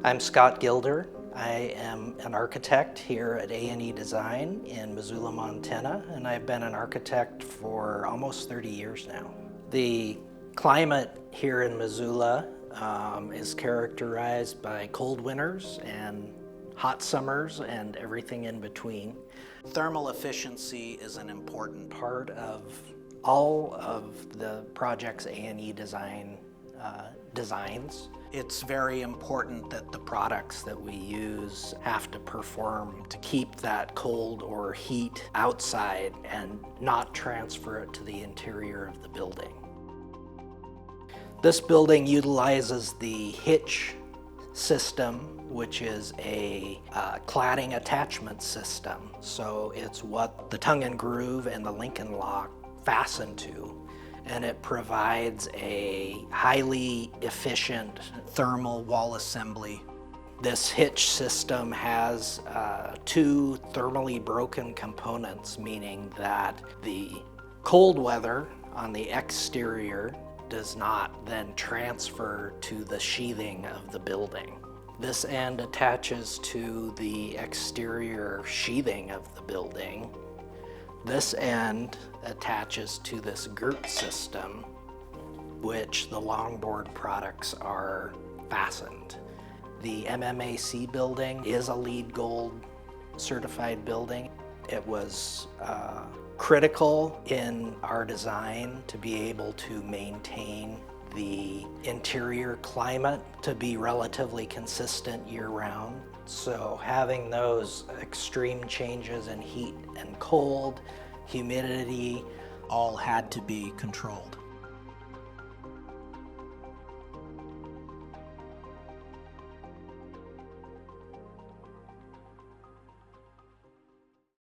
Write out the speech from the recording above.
I'm Scott Gilder. I am an architect here at A&E Design in Missoula, Montana, and I've been an architect for almost 30 years now. The climate here in Missoula is characterized by cold winters and hot summers and everything in between. Thermal efficiency is an important part of all of the projects A&E Design designs. It's very important that the products that we use have to perform to keep that cold or heat outside and not transfer it to the interior of the building. This building utilizes the Hitch system, which is a cladding attachment system. So it's what the tongue and groove and the link and lock fasten to. And it provides a highly efficient thermal wall assembly. This Hitch system has two thermally broken components, meaning that the cold weather on the exterior does not then transfer to the sheathing of the building. This end attaches to the exterior sheathing of the building. This end attaches to this girt system, which the longboard products are fastened. The MMAC building is a LEED Gold certified building. It was critical in our design to be able to maintain the interior climate to be relatively consistent year-round. So having those extreme changes in heat and cold, humidity, all had to be controlled.